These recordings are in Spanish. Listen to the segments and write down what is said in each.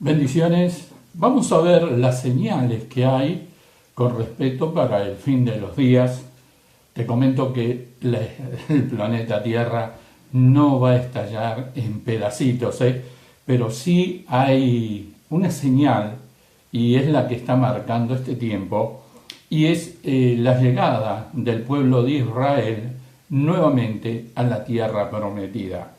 Bendiciones. Vamos a ver las señales que hay con respecto para el fin de los días. Te comento que el planeta Tierra no va a estallar en pedacitos, pero sí hay una señal, y es la que está marcando este tiempo, y es la llegada del pueblo de Israel nuevamente a la tierra prometida.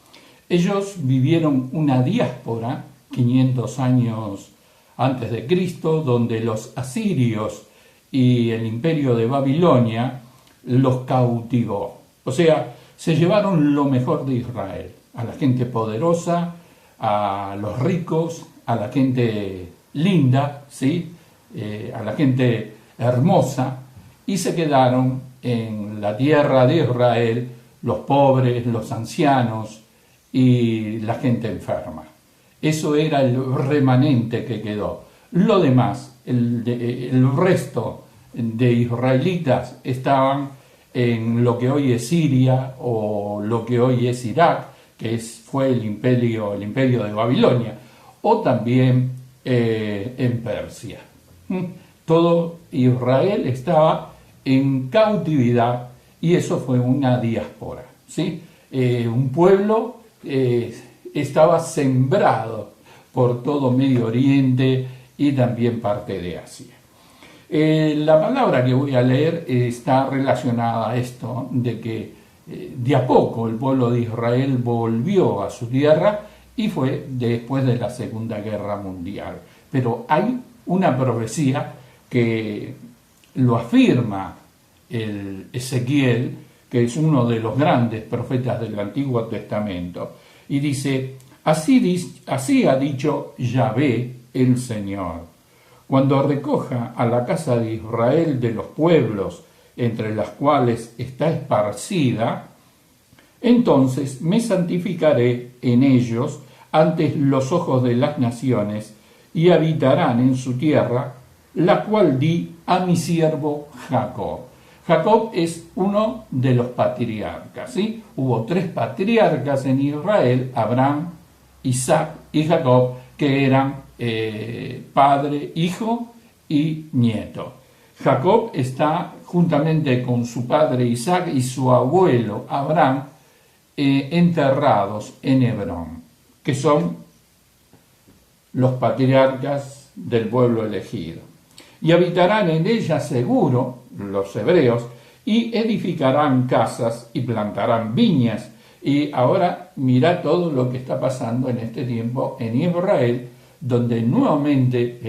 Ellos vivieron una diáspora 500 años antes de Cristo, donde los asirios y el imperio de Babilonia los cautivó. O sea, se llevaron lo mejor de Israel, a la gente poderosa, a los ricos, a la gente linda, ¿sí? A la gente hermosa, y se quedaron en la tierra de Israel los pobres, los ancianos y la gente enferma. Eso era el remanente que quedó. Lo demás, el resto de israelitas estaban en lo que hoy es Siria o lo que hoy es Irak, que fue el imperio de Babilonia, o también en Persia. Todo Israel estaba en cautividad, y eso fue una diáspora, ¿sí? Un pueblo estaba sembrado por todo Medio Oriente y también parte de Asia. La palabra que voy a leer está relacionada a esto, de que de a poco el pueblo de Israel volvió a su tierra, y fue después de la Segunda Guerra Mundial. Pero hay una profecía que lo afirma el Ezequiel, que es uno de los grandes profetas del Antiguo Testamento, y dice: así ha dicho Yahvé el Señor, cuando recoja a la casa de Israel de los pueblos entre las cuales está esparcida, entonces me santificaré en ellos ante los ojos de las naciones, y habitarán en su tierra, la cual di a mi siervo Jacob. Jacob es uno de los patriarcas, ¿sí? Hubo 3 patriarcas en Israel: Abraham, Isaac y Jacob, que eran padre, hijo y nieto. Jacob está juntamente con su padre Isaac y su abuelo Abraham enterrados en Hebrón, que son los patriarcas del pueblo elegido. Y habitarán en ella seguro los hebreos, y edificarán casas y plantarán viñas. Y ahora mira todo lo que está pasando en este tiempo en Israel, donde nuevamente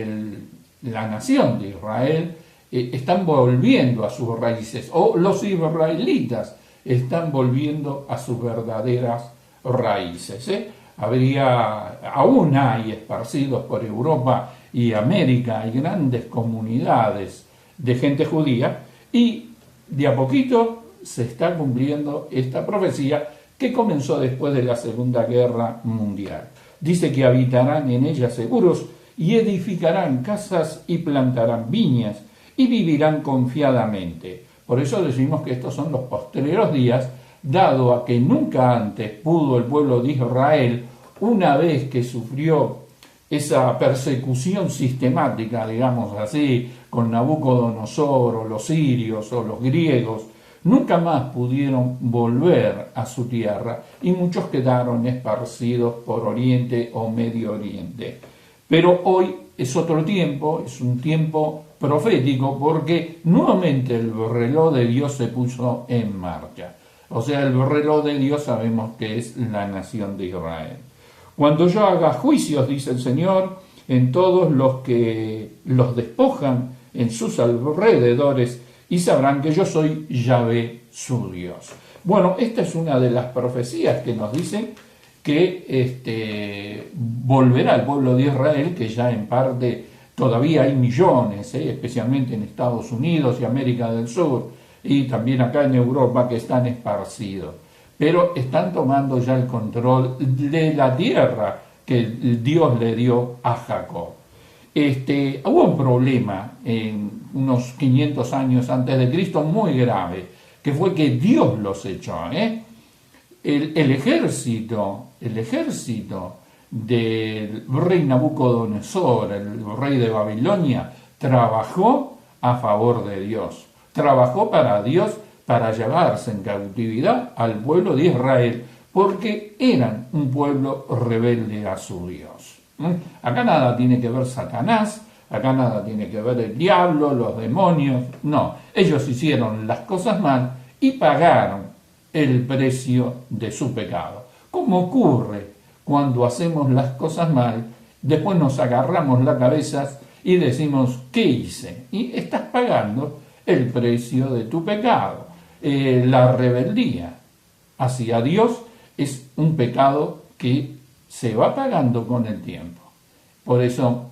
la nación de Israel están volviendo a sus raíces, o los israelitas están volviendo a sus verdaderas raíces. Aún hay esparcidos por Europa y América, hay grandes comunidades de gente judía, y de a poquito se está cumpliendo esta profecía que comenzó después de la Segunda Guerra Mundial. Dice que habitarán en ella seguros, y edificarán casas y plantarán viñas, y vivirán confiadamente. Por eso decimos que estos son los postreros días, dado a que nunca antes pudo el pueblo de Israel, una vez que sufrió esa persecución sistemática, digamos así, con Nabucodonosor o los sirios o los griegos, nunca más pudieron volver a su tierra, y muchos quedaron esparcidos por Oriente o Medio Oriente. Pero hoy es otro tiempo, es un tiempo profético, porque nuevamente el reloj de Dios se puso en marcha. O sea, el reloj de Dios sabemos que es la nación de Israel. Cuando yo haga juicios, dice el Señor, en todos los que los despojan en sus alrededores, y sabrán que yo soy Yahvé su Dios. Bueno, esta es una de las profecías que nos dicen que volverá el pueblo de Israel, que ya en parte todavía hay millones, especialmente en Estados Unidos y América del Sur, y también acá en Europa, que están esparcidos. Pero están tomando ya el control de la tierra que Dios le dio a Jacob. Hubo un problema en unos 500 años antes de Cristo muy grave, que fue que Dios los echó. El ejército del rey Nabucodonosor, el rey de Babilonia, trabajó a favor de Dios. Trabajó para Dios para llevarse en cautividad al pueblo de Israel, porque eran un pueblo rebelde a su Dios. Acá nada tiene que ver Satanás, acá nada tiene que ver el diablo, los demonios, no. Ellos hicieron las cosas mal y pagaron el precio de su pecado. Como ocurre cuando hacemos las cosas mal, después nos agarramos la cabeza y decimos, ¿qué hice? Y estás pagando el precio de tu pecado. La rebeldía hacia Dios es un pecado que se va pagando con el tiempo. Por eso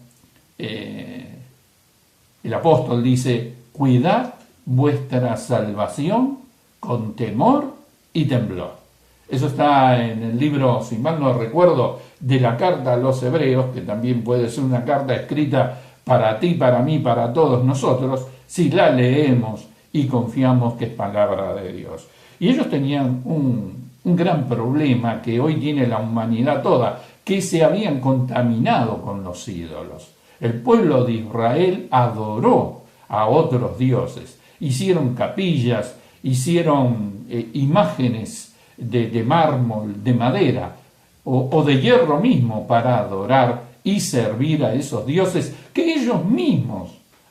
el apóstol dice, cuidad vuestra salvación con temor y temblor. Eso está en el libro, si mal no recuerdo, de la carta a los Hebreos, que también puede ser una carta escrita para ti, para mí, para todos nosotros, si la leemos y confiamos que es palabra de Dios. Y ellos tenían un gran problema que hoy tiene la humanidad toda, que se habían contaminado con los ídolos. El pueblo de Israel adoró a otros dioses, hicieron capillas, hicieron imágenes de mármol, de madera o de hierro mismo para adorar y servir a esos dioses que ellos mismos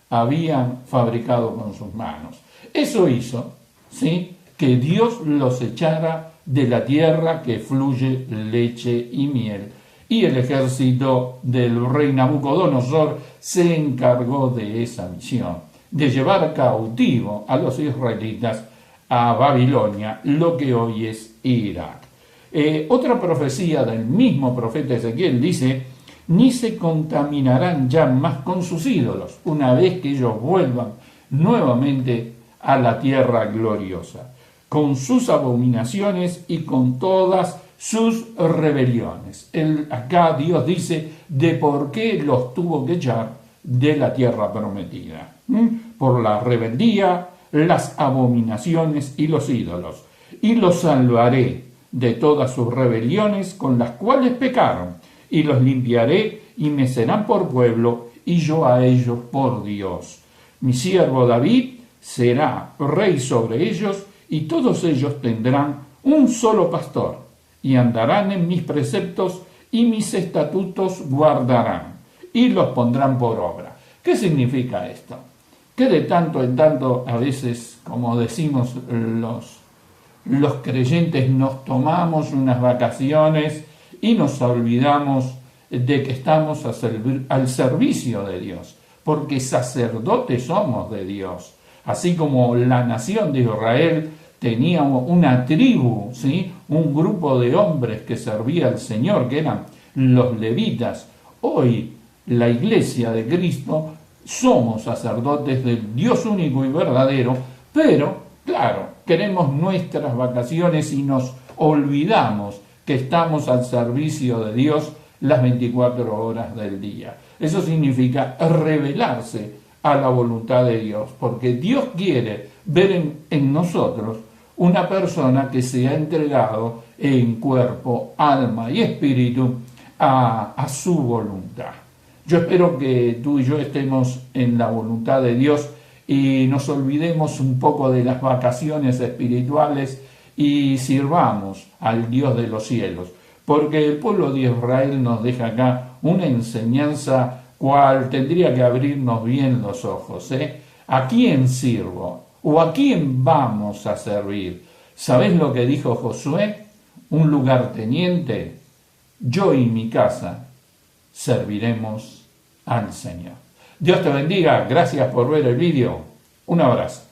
habían fabricado con sus manos. Eso hizo, ¿sí?, que Dios los echara de la tierra que fluye leche y miel. Y el ejército del rey Nabucodonosor se encargó de esa misión, de llevar cautivo a los israelitas a Babilonia, lo que hoy es Irak. Otra profecía del mismo profeta Ezequiel dice, ni se contaminarán ya más con sus ídolos, una vez que ellos vuelvan nuevamente a la tierra gloriosa, con sus abominaciones y con todas sus rebeliones. Acá Dios dice de por qué los tuvo que echar de la tierra prometida. Por la rebeldía, las abominaciones y los ídolos. Y los salvaré de todas sus rebeliones con las cuales pecaron, y los limpiaré y me serán por pueblo, y yo a ellos por Dios. Mi siervo David será rey sobre ellos, y todos ellos tendrán un solo pastor, y andarán en mis preceptos, y mis estatutos guardarán, y los pondrán por obra. ¿Qué significa esto? Que de tanto en tanto, a veces, como decimos los creyentes, nos tomamos unas vacaciones y nos olvidamos de que estamos al servicio de Dios, porque sacerdotes somos de Dios. Así como la nación de Israel tenía una tribu, ¿sí?, un grupo de hombres que servía al Señor, que eran los levitas. Hoy la iglesia de Cristo somos sacerdotes del Dios único y verdadero, pero, claro, queremos nuestras vacaciones y nos olvidamos que estamos al servicio de Dios las 24 horas del día. Eso significa rebelarse a la voluntad de Dios, porque Dios quiere ver en nosotros una persona que se ha entregado en cuerpo, alma y espíritu a su voluntad. Yo espero que tú y yo estemos en la voluntad de Dios y nos olvidemos un poco de las vacaciones espirituales y sirvamos al Dios de los cielos, porque el pueblo de Israel nos deja acá una enseñanza cual tendría que abrirnos bien los ojos. ¿A quién sirvo? ¿O a quién vamos a servir? ¿Sabés lo que dijo Josué? Un lugarteniente, yo y mi casa serviremos al Señor. Dios te bendiga, gracias por ver el vídeo. Un abrazo.